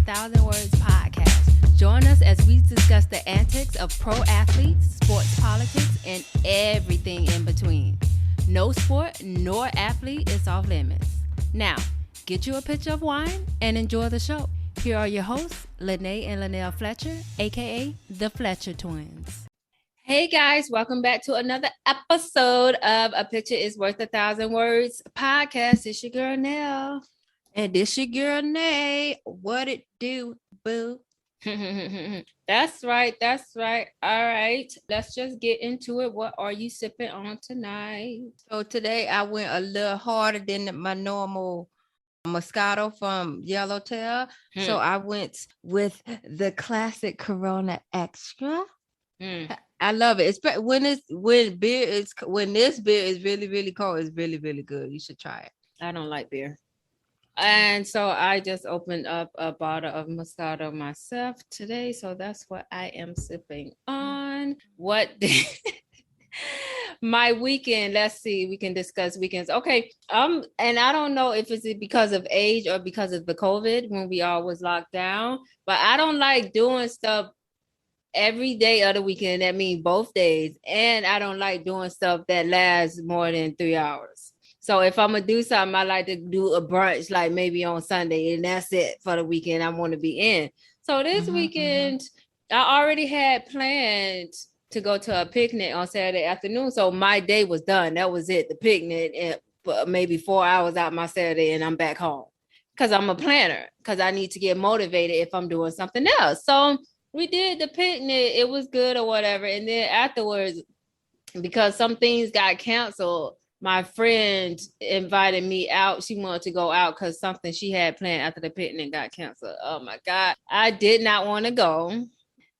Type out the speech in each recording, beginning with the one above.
Thousand Words podcast. Join us as we discuss the antics of pro athletes, sports politics, and everything in between. No sport nor athlete is off limits. Now, get you a pitcher of wine and enjoy the show. Here are your hosts, Lene and Nell Fletcher, aka the Fletcher Twins. Hey guys, welcome back to another episode of A Picture is Worth 1,000 Words podcast. It's your girl Nell. And this your girl Nay. What it do, boo? That's right. All right, let's just get into it. What are you sipping on tonight? So today I went a little harder than my normal Moscato from Yellowtail. So I went with the classic Corona Extra. I love it. It's when this beer is really, really cold. It's really, really good. You should try it. I don't like beer. And so I just opened up a bottle of Moscato myself today. So that's what I am sipping on. My weekend, let's see, we can discuss weekends. Okay. And I don't know if it's because of age or because of the COVID when we all was locked down, but I don't like doing stuff every day of the weekend. That means both days. And I don't like doing stuff that lasts more than 3 hours. So if I'm going to do something, I like to do a brunch, like maybe on Sunday, and that's it for the weekend I want to be in. So this weekend, I already had planned to go to a picnic on Saturday afternoon. So my day was done. That was it, the picnic, and maybe 4 hours out my Saturday, and I'm back home. Because I'm a planner, because I need to get motivated if I'm doing something else. So we did the picnic. It was good or whatever. And then afterwards, because some things got canceled, my friend invited me out. She wanted to go out because something she had planned after the picnic got canceled. Oh my God. I did not want to go,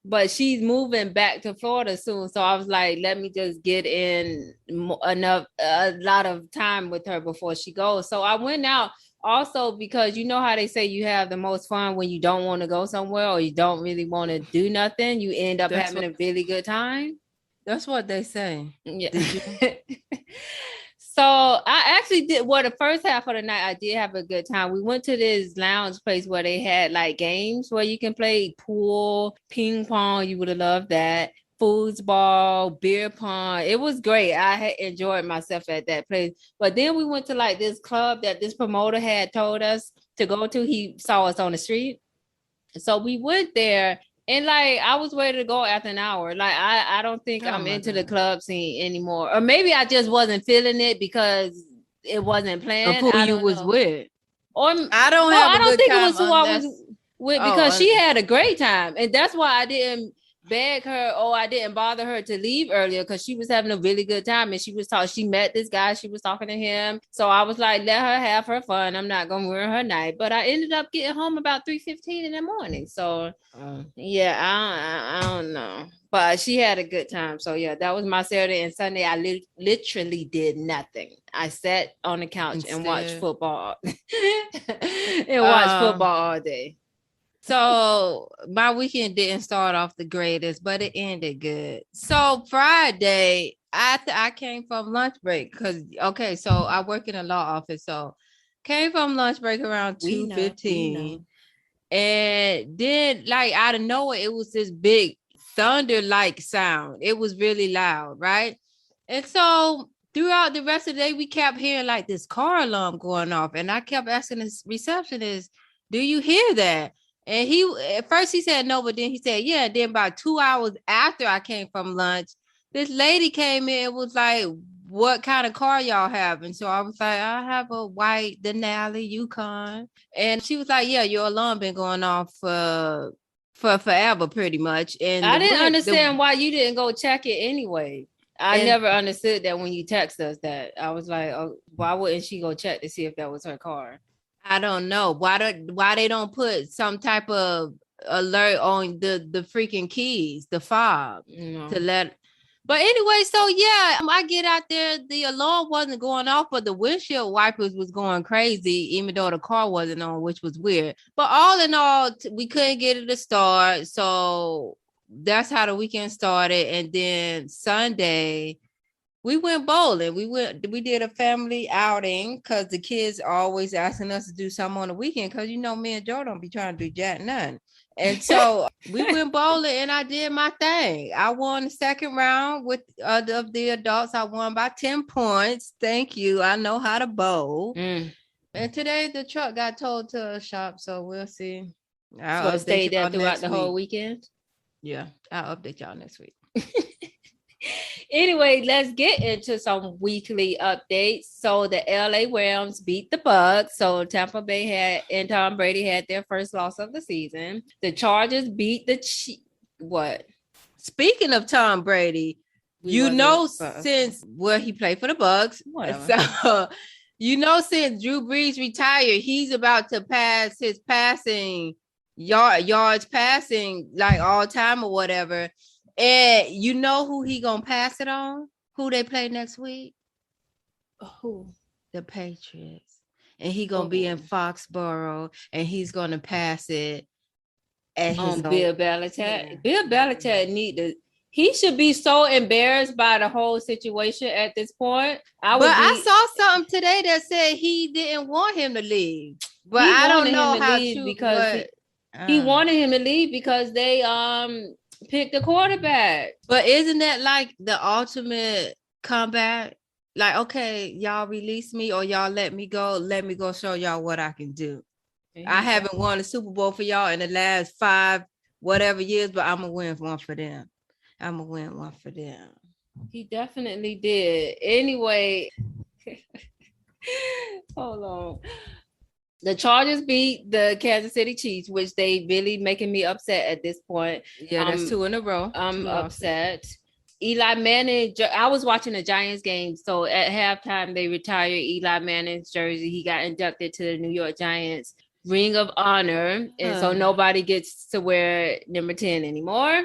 but she's moving back to Florida soon. So I was like, let me just get in a lot of time with her before she goes. So I went out also because you know how they say you have the most fun when you don't want to go somewhere or you don't really want to do nothing. You end up having a really good time. That's what they say. Yeah. So I actually did, the first half of the night, I did have a good time. We went to this lounge place where they had like games where you can play pool, ping pong. You would have loved that. Foosball, beer pong. It was great. I had enjoyed myself at that place. But then we went to like this club that this promoter had told us to go to. He saw us on the street. So we went there. And like I was ready to go after an hour. Like I don't think I'm into the club scene anymore. Or maybe I just wasn't feeling it because it wasn't planned. Who you was with? Or I don't think it was who I was with because she had a great time. And that's why I didn't beg her or I didn't bother her to leave earlier because she was having a really good time and she met this guy, she was talking to him. So I was like, let her have her fun. I'm not gonna ruin her night. But I ended up getting home about 3:15 in the morning. So yeah, I don't know. But she had a good time. So yeah, that was my Saturday and Sunday. I literally did nothing. I sat on the couch and watched football all day. So my weekend didn't start off the greatest, but it ended good. So Friday, I came from lunch break so I work in a law office. So came from lunch break around 2:15. And then like out of nowhere, it was this big thunder-like sound. It was really loud, right? And so throughout the rest of the day, we kept hearing like this car alarm going off. And I kept asking the receptionist, do you hear that? And at first he said no, but then he said, yeah. Then about 2 hours after I came from lunch, this lady came in and was like, what kind of car y'all have? And so I was like, I have a white Denali Yukon. And she was like, yeah, your alarm been going off for forever pretty much. And I didn't understand why you didn't go check it anyway. I never understood that when you text us that. I was like, oh, why wouldn't she go check to see if that was her car? I don't know why they don't put some type of alert on the freaking keys, the fob to let. But anyway, so yeah, I get out there. The alarm wasn't going off, but the windshield wipers was going crazy, even though the car wasn't on, which was weird. But all in all, we couldn't get it to start. So that's how the weekend started. And then Sunday, We went bowling. We did a family outing because the kids are always asking us to do something on the weekend because me and Joe don't be trying to do jack none. And so we went bowling and I did my thing. I won the second round with of the adults. I won by 10 points. Thank you. I know how to bowl. And today the truck got towed to a shop, so we'll see. I'll stay there throughout the whole weekend. Yeah, I'll update y'all next week. Anyway, let's get into some weekly updates. So the LA Rams beat the Bucks. So Tampa Bay and Tom Brady had their first loss of the season. The Chargers beat the what? Speaking of Tom Brady, since he played for the Bucks, so since Drew Brees retired, he's about to pass his passing yards passing like all time or whatever. And who he gonna pass it on? Who they play next week? Who? The Patriots. And he gonna be in Foxborough, and he's gonna pass it at his Bill Belichick. Yeah. Bill Belichick he should be so embarrassed by the whole situation at this point. I saw something today that said he didn't want him to leave. But I don't know how to because he wanted him to leave because they pick the quarterback. But isn't that like the ultimate comeback? Like, okay, y'all release me or y'all let me go show y'all what I can do. I haven't won a Super Bowl for y'all in the last 5 whatever years, but I'm gonna win one for them. He definitely did. Anyway, hold on. The Chargers beat the Kansas City Chiefs, which they really making me upset at this point. Yeah, that's 2 in a row. I'm upset. Eli Manning, I was watching the Giants game. So at halftime, they retired Eli Manning's jersey. He got inducted to the New York Giants Ring of Honor. And so nobody gets to wear number 10 anymore.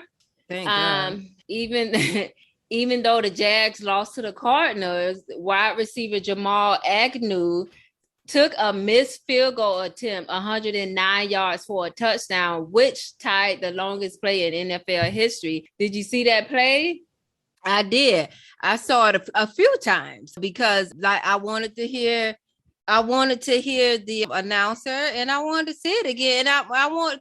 Thank God. Even though the Jags lost to the Cardinals, wide receiver Jamal Agnew took a missed field goal attempt, 109 yards for a touchdown, which tied the longest play in NFL history. Did you see that play? I did. I saw it a few times because I wanted to hear the announcer and I wanted to see it again. I want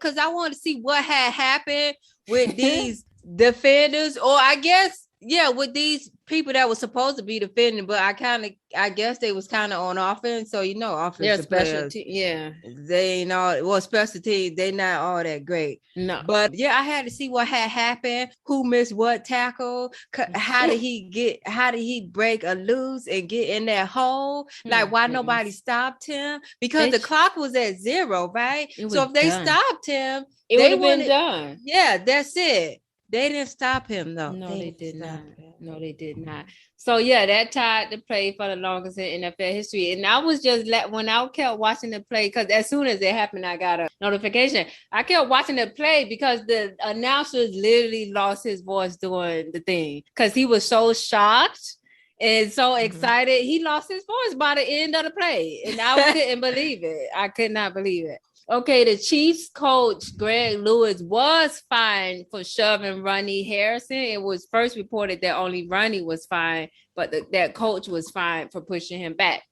to see what had happened with these defenders, or I guess with these people that were supposed to be defending, but I guess they was kind of on offense. So offensive players, they ain't all special teams. They not all that great. No, but I had to see what had happened. Who missed what tackle? How did he break a loose and get in that hole? Like why nobody stopped him? Because the clock was at 0, right? So if they stopped him, it would have been done. Yeah, that's it. They didn't stop him, though. No, they did not. No, they did not. So, that tied the play for the longest in NFL history. And I was just when I kept watching the play, because as soon as it happened, I got a notification. I kept watching the play because the announcer literally lost his voice doing the thing because he was so shocked and so excited. He lost his voice by the end of the play. And I couldn't believe it. I could not believe it. Okay, the Chiefs coach, Greg Lewis, was fined for shoving Ronnie Harrison. It was first reported that only Ronnie was fined, but that coach was fined for pushing him back.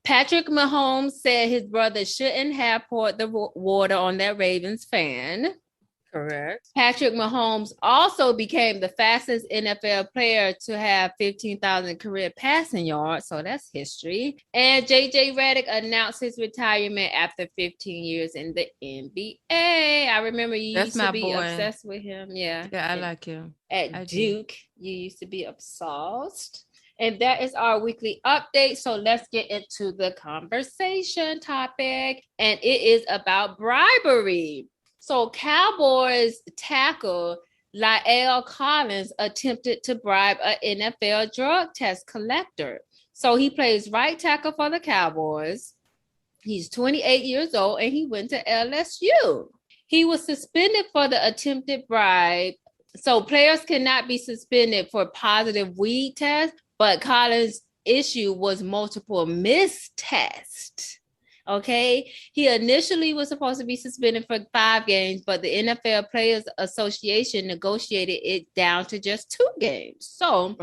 Patrick Mahomes said his brother shouldn't have poured the water on that Ravens fan. Correct. Patrick Mahomes also became the fastest NFL player to have 15,000 career passing yards. So that's history. And JJ Redick announced his retirement after 15 years in the NBA. I remember you used to be obsessed with him. Yeah, I like him. At Duke, you used to be obsessed. And that is our weekly update. So let's get into the conversation topic. And it is about bribery. So Cowboys tackle La'el Collins attempted to bribe an NFL drug test collector. So he plays right tackle for the Cowboys. He's 28 years old and he went to LSU. He was suspended for the attempted bribe. So players cannot be suspended for positive weed tests, but Collins' issue was multiple mistests. Okay, he initially was supposed to be suspended for 5 games, but the NFL Players Association negotiated it down to just 2 games. So,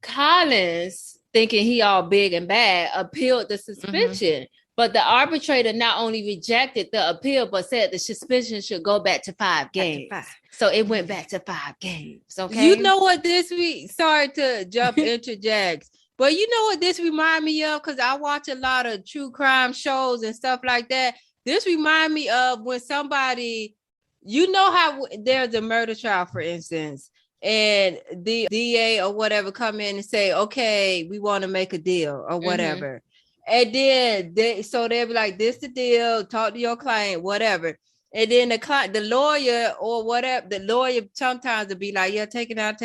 Collins, thinking he all big and bad, appealed the suspension. But the arbitrator not only rejected the appeal, but said the suspension should go back to 5 games. So it went back to 5 games. Okay. You know what this week? Sorry to jump interject, but you know what this remind me of? Because I watch a lot of true crime shows and stuff like that. This remind me of when somebody, you know how there's a murder trial, for instance, and the DA or whatever come in and say, okay, we want to make a deal or whatever. And then they'll be like, this the deal, talk to your client, whatever. And then the lawyer or whatever, the lawyer sometimes will be like, yeah, take it out,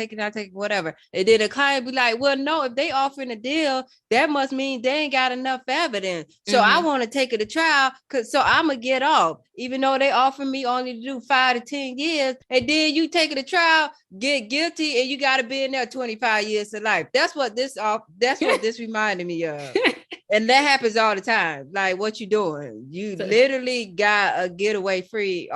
whatever. And then the client be like, well, no, if they offering a deal, that must mean they ain't got enough evidence. So I want to take it to trial, so I'm going to get off, even though they offer me only to do 5 to 10 years. And then you take it to trial, get guilty, and you got to be in there 25 years to life. That's what this reminded me of. And that happens all the time. Like, what you doing? You literally got a getaway free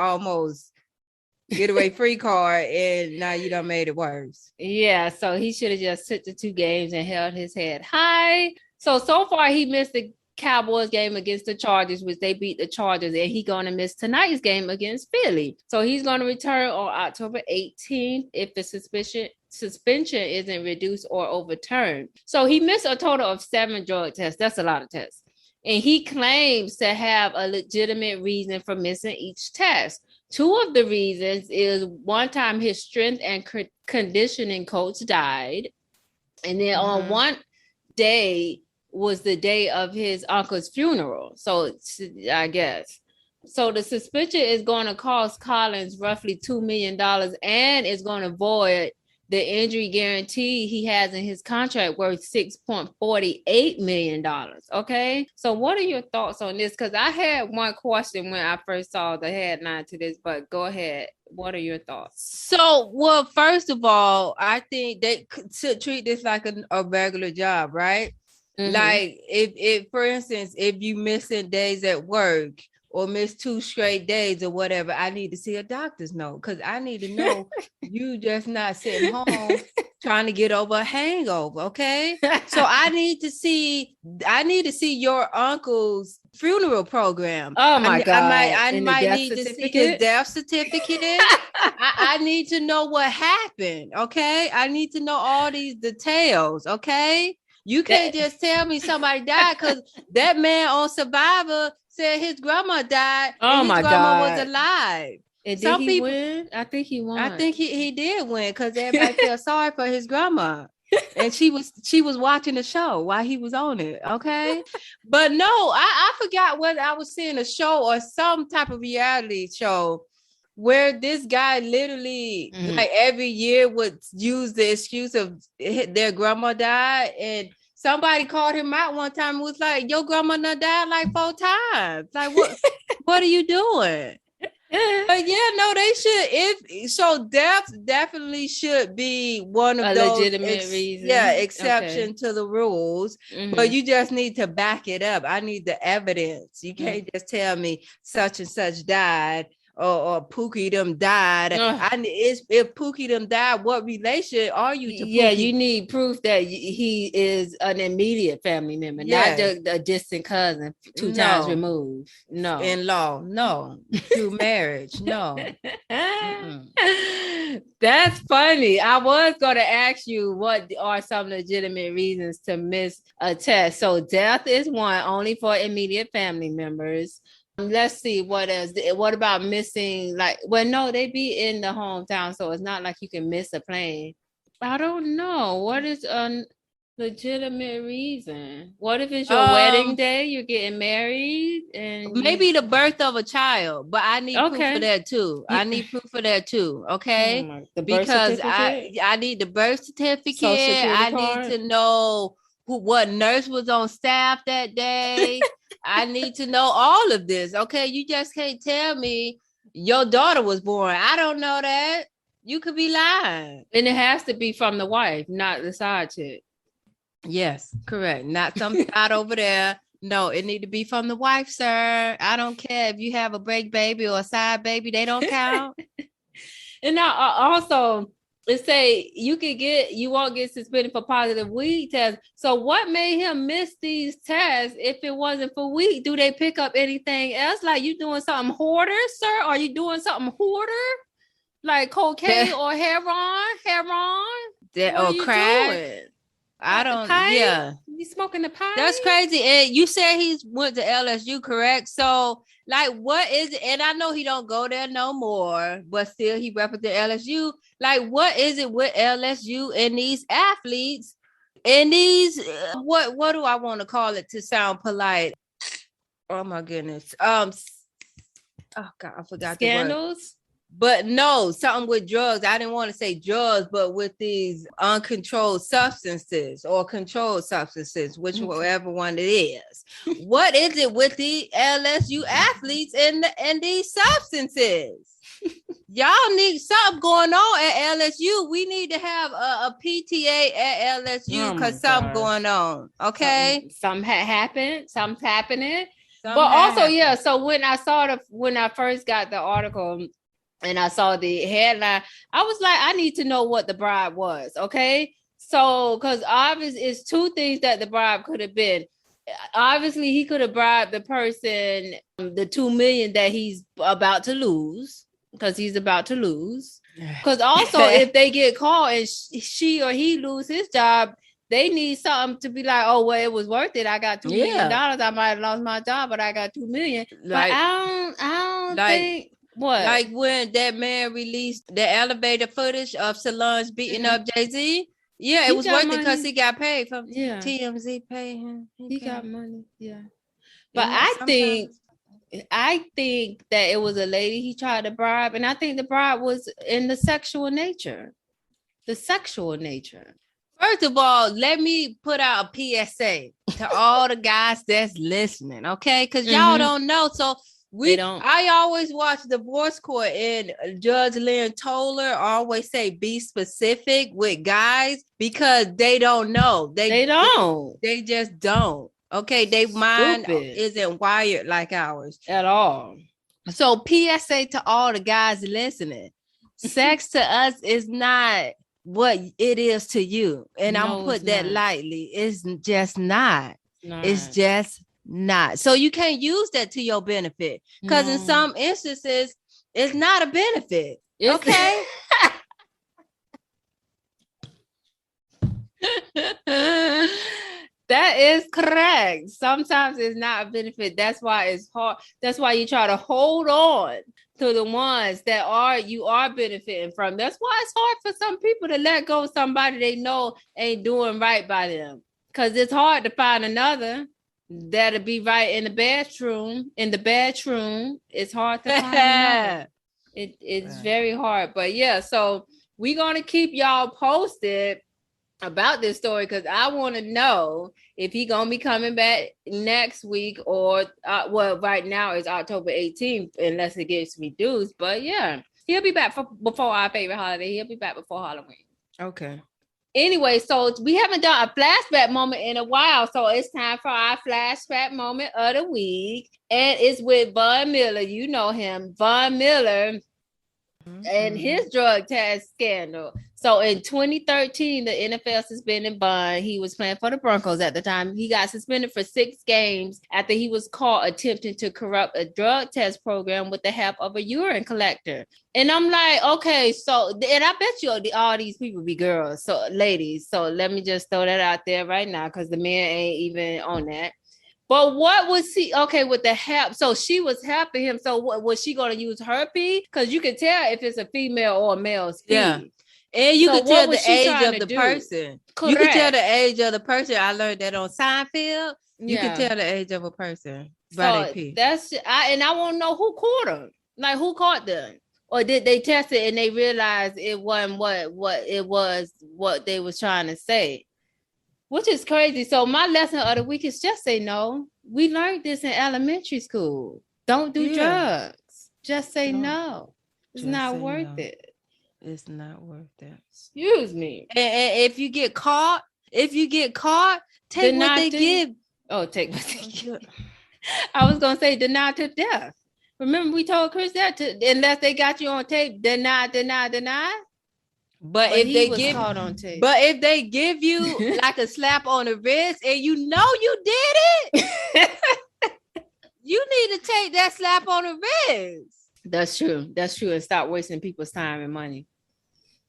card, and now you done made it worse. Yeah, so he should have just took the 2 games and held his head high. So far he missed the Cowboys game against the Chargers, which they beat the Chargers, and he's going to miss tonight's game against Philly. So he's going to return on October 18th if the suspension isn't reduced or overturned. So he missed a total of 7 drug tests. That's a lot of tests. And he claims to have a legitimate reason for missing each test. 2 of the reasons is one time his strength and conditioning coach died. And then on one day was the day of his uncle's funeral. So I guess. So the suspension is going to cost Collins roughly $2 million and is going to void the injury guarantee he has in his contract worth $6.48 million. Okay. So what are your thoughts on this? Because I had one question when I first saw the headline to this, but go ahead. What are your thoughts? So, well, first of all, I think they should treat this like a regular job, right? Like if for instance, if you missing days at work or miss 2 straight days or whatever, I need to see a doctor's note, because I need to know you just not sitting home trying to get over a hangover. Okay. So I need to see your uncle's funeral program. Oh my God. I might need to see his death certificate. I need to know what happened. Okay. I need to know all these details. Okay. You can't just tell me somebody died, because that man on Survivor said his grandma died. Oh my God. Was alive. And did he win? I think he won. I think he did win, because everybody felt sorry for his grandma. And she was watching the show while he was on it. Okay. But no, I forgot whether I was seeing a show or some type of reality show where this guy literally like every year would use the excuse of their grandma died, and somebody called him out one time and was like, your grandma done died like 4 times. Like, what are you doing? But yeah, no, they should. Death definitely should be one of those legitimate reasons. Yeah, exception to the rules. But you just need to back it up. I need the evidence. You can't just tell me such and such died, or Pookie them died. If Pookie them died, what relation are you to Pookie? Yeah, you need proof that he is an immediate family member, not just a distant cousin 2 times removed. No. In-law, no. Through marriage, no. That's funny. I was going to ask you what are some legitimate reasons to miss a test. So death is one, only for immediate family members. Let's see what else. What about missing? No, they be in the hometown, so it's not like you can miss a plane. I don't know. What is a legitimate reason? What if it's your wedding day? You're getting married, and maybe the birth of a child. But I need proof for that too. I need proof for that too. Okay, because I need the birth certificate. I need to know what nurse was on staff that day. I need to know all of this. Okay, you just can't tell me your daughter was born. I don't know that. You could be lying. And it has to be from the wife, not the side chick. Yes, correct. Not some side over there. No, it need to be from the wife, sir. I don't care if you have a break baby or a side baby. They don't count. And now also, it say you won't get suspended for positive weed tests. So what made him miss these tests if it wasn't for weed? Do they pick up anything else? Like you doing something hoarder, sir? Are you doing something hoarder? Like cocaine or heroin? What are or you crack. doing? I don't, Pipe? yeah. You smoking the pipe? That's crazy. And you said he went to LSU, correct? So, like, what is it? And I know he don't go there no more, but still he represents LSU. Like, what is it with LSU and these athletes and these what do I want to call it to sound polite? Oh my goodness. Oh God, I forgot the word. Scandals? But no, something with drugs. I didn't want to say drugs, but with these uncontrolled substances or controlled substances, whichever one it is. What is it with the LSU athletes and these substances? Y'all need something going on at LSU. We need to have a PTA at LSU because something going on. Okay. Something had happened. Something's happening. Something but also, happened. yeah. So when I first got the article and I saw the headline, I was like, I need to know what the bribe was. Okay. So, because obviously it's two things that the bribe could have been. Obviously, he could have bribed the person, the $2 million that he's about to lose, because he's about to lose. Because also, if they get caught and she or he lose his job, they need something to be like, oh, well, it was worth it. I got $2 million. I might have lost my job, but I got $2 million. Like, but I don't think. What? Like when that man released the elevator footage of Solange beating up Jay-Z. Yeah, it was worth it because he got paid from TMZ paid him. He got money. Yeah. But I think that it was a lady he tried to bribe, and I think the bribe was in the sexual nature. The sexual nature. First of all, let me put out a PSA to all the guys that's listening, okay? Because y'all don't know. So I always watch Divorce Court, and Judge Lynn Toller always say be specific with guys because they don't know. They just don't. Okay, their mind isn't wired like ours at all. So PSA to all the guys listening. Sex to us is not what it is to you. And I'm gonna put that lightly. It's just not. It's just not. So you can't use that to your benefit because in some instances it's not a benefit. Okay. That is correct. Sometimes it's not a benefit. That's why it's hard. That's why you try to hold on to the ones that you are benefiting from. That's why it's hard for some people to let go of somebody they know ain't doing right by them. Because it's hard to find another that'll be right in the bedroom. It's hard to find another. It's very hard. But yeah, so we're gonna keep y'all posted about this story because I want to know if he gonna be coming back next week or right now it's October 18th unless it gets reduced. But yeah, he'll be back before our favorite holiday. He'll be back before Halloween. Okay. Anyway, so we haven't done a flashback moment in a while, so it's time for our flashback moment of the week, and it's with Von Miller. You know him, Von Miller. And his drug test scandal. So in 2013, the NFL suspended Bun. He was playing for the Broncos at the time. He got suspended for 6 games after he was caught attempting to corrupt a drug test program with the help of a urine collector. And I'm like, okay, so, and I bet you all these people be girls, so ladies. So let me just throw that out there right now because the man ain't even on that. But what was he with the help? So she was helping him. So what was she going to use her pee? Because you can tell if it's a female or a male's pee. Yeah. And you can tell the age of the person. Correct. You can tell the age of the person. I learned that on Seinfeld. You can tell the age of a person by their pee. I want to know who caught them. Like who caught them? Or did they test it and they realized it wasn't what it was, what they was trying to say? Which is crazy. So my lesson of the week is just say no. We learned this in elementary school. Don't do drugs. Just say no. It's not worth it. It's not worth it. Excuse me. And if you get caught, take what they give. Oh, take what they give. I was gonna say deny to death. Remember we told Chris that unless they got you on tape, deny. But if they was caught on tape. But if they give you like a slap on the wrist and you know you did it, you need to take that slap on the wrist. That's true. That's true. And stop wasting people's time and money.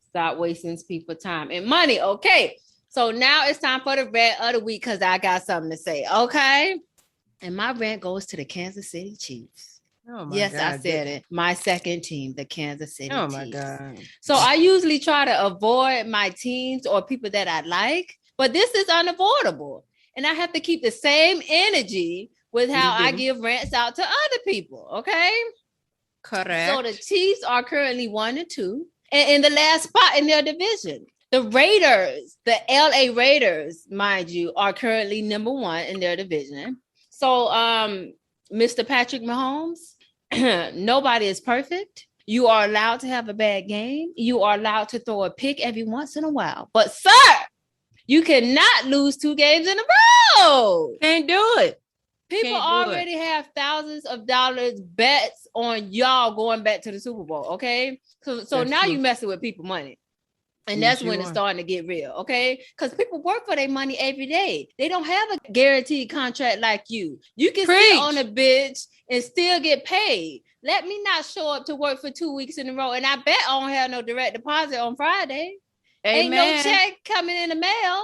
Stop wasting people's time and money. Okay. So now it's time for the rant of the week because I got something to say. Okay. And my rant goes to the Kansas City Chiefs. Oh my God. I said it. My second team, the Kansas City Chiefs. Oh my God. So I usually try to avoid my teams or people that I like, but this is unavoidable. And I have to keep the same energy with how I give rants out to other people. Okay. Correct. So the Chiefs are currently 1-2 and in the last spot in their division. The Raiders, the LA Raiders, mind you, are currently number 1 in their division. So, Mr. Patrick Mahomes, nobody is perfect. You are allowed to have a bad game. You are allowed to throw a pick every once in a while. But, sir, you cannot lose 2 games in a row. Can't do it. People already have thousands of dollars bets on y'all going back to the Super Bowl, okay? So now you're messing with people's money. And that's when it's starting to get real, okay? Because people work for their money every day. They don't have a guaranteed contract like you. You can sit on a bench and still get paid. Let me not show up to work for 2 weeks in a row. And I bet I don't have no direct deposit on Friday. Amen. Ain't no check coming in the mail.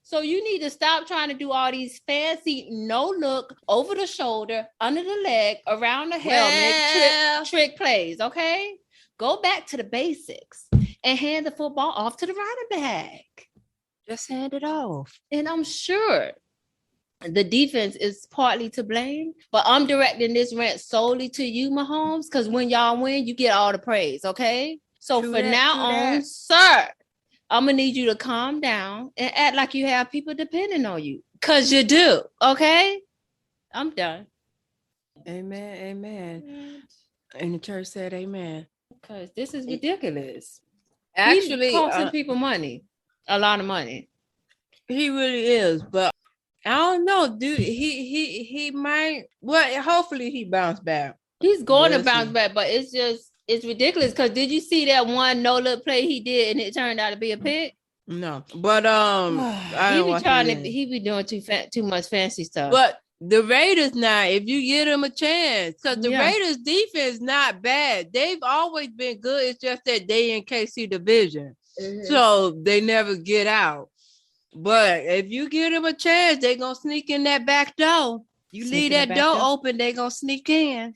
So you need to stop trying to do all these fancy no-look, over the shoulder, under the leg, around the helmet, trick plays, okay? Go back to the basics and hand the football off to the running back. Just hand it off. And I'm sure the defense is partly to blame, but I'm directing this rant solely to you, Mahomes, because when y'all win, you get all the praise, okay? So for now on, sir, I'm going to need you to calm down and act like you have people depending on you, because you do, okay? I'm done. Amen, amen. And the church said amen. Because this is ridiculous. Actually, he's costing people money, a lot of money. He really is, but I don't know, dude. He might. Well, hopefully he bounce back. He's going to bounce back, but it's ridiculous. Because did you see that one no look play he did and it turned out to be a pick? No, but he be doing too much fancy stuff. But the Raiders now, if you give them a chance, because the Raiders defense not bad. They've always been good. It's just that they in KC division. Mm-hmm. So they never get out. But if you give them a chance, they're going to sneak in that back door. You leave that door open, they're going to sneak in.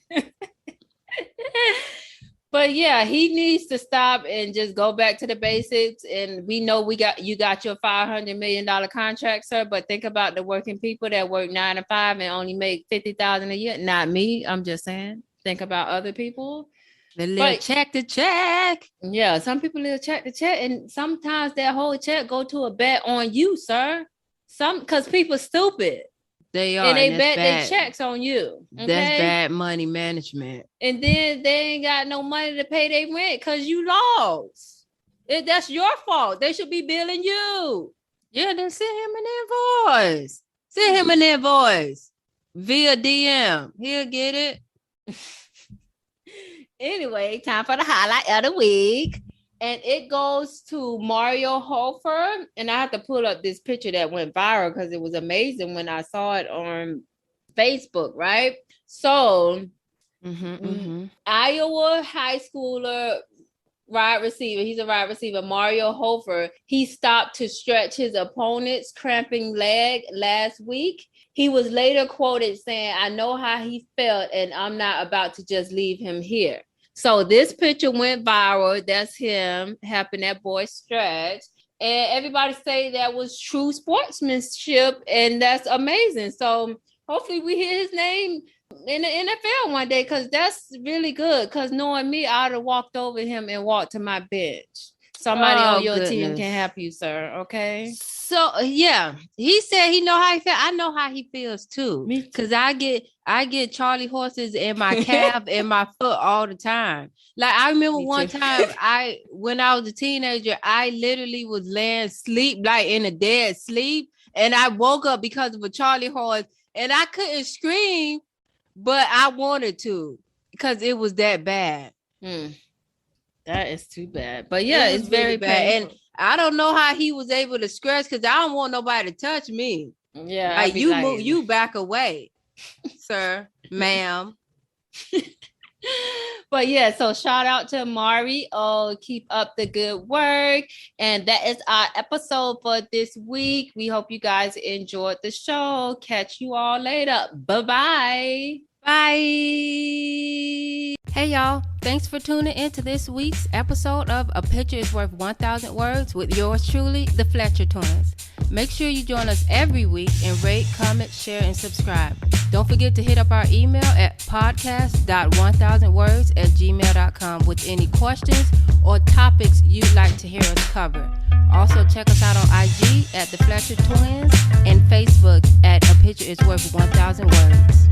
But yeah, he needs to stop and just go back to the basics. And we know you got your $500 million contract, sir. But think about the working people that work 9 to 5 and only make $50,000 a year. Not me. I'm just saying. Think about other people. They live check to check. Yeah, some people live check to check, and sometimes that whole check go to a bet on you, sir. Because people stupid. They are, and they bet their checks on you. Okay? That's bad money management. And then they ain't got no money to pay their rent because you lost. That's your fault. They should be billing you. Yeah, then send him an invoice. Send him an invoice via DM. He'll get it. Anyway, time for the highlight of the week. And it goes to Mario Hofer. And I have to pull up this picture that went viral because it was amazing when I saw it on Facebook, right? So, Iowa high schooler wide receiver, he's a wide receiver, Mario Hofer, he stopped to stretch his opponent's cramping leg last week. He was later quoted saying, "I know how he felt and I'm not about to just leave him here." So this picture went viral. That's him helping that boy stretch. And everybody say that was true sportsmanship. And that's amazing. So hopefully we hear his name in the NFL one day, because that's really good. Because knowing me, I'd have walked over him and walked to my bench. Somebody on your team can help you, sir. Okay. So yeah, he said he know how he felt. I know how he feels too. Because I get Charlie horses in my calf and my foot all the time. Like I remember one time when I was a teenager, I literally was laying sleep, like in a dead sleep, and I woke up because of a Charlie horse, and I couldn't scream, but I wanted to because it was that bad. That is too bad. But yeah, it's really very bad. painful. And I don't know how he was able to scratch because I don't want nobody to touch me. Yeah, like you back away, sir, ma'am. But yeah, so shout out to Mari. Oh, keep up the good work. And that is our episode for this week. We hope you guys enjoyed the show. Catch you all later. Bye-bye. Bye. Hey y'all, thanks for tuning in to this week's episode of A Picture is Worth 1,000 Words with yours truly, the Fletcher Twins. Make sure you join us every week and rate, comment, share, and subscribe. Don't forget to hit up our email at podcast.1000words@gmail.com with any questions or topics you'd like to hear us cover. Also, check us out on IG at the Fletcher Twins and Facebook at A Picture is Worth 1,000 Words.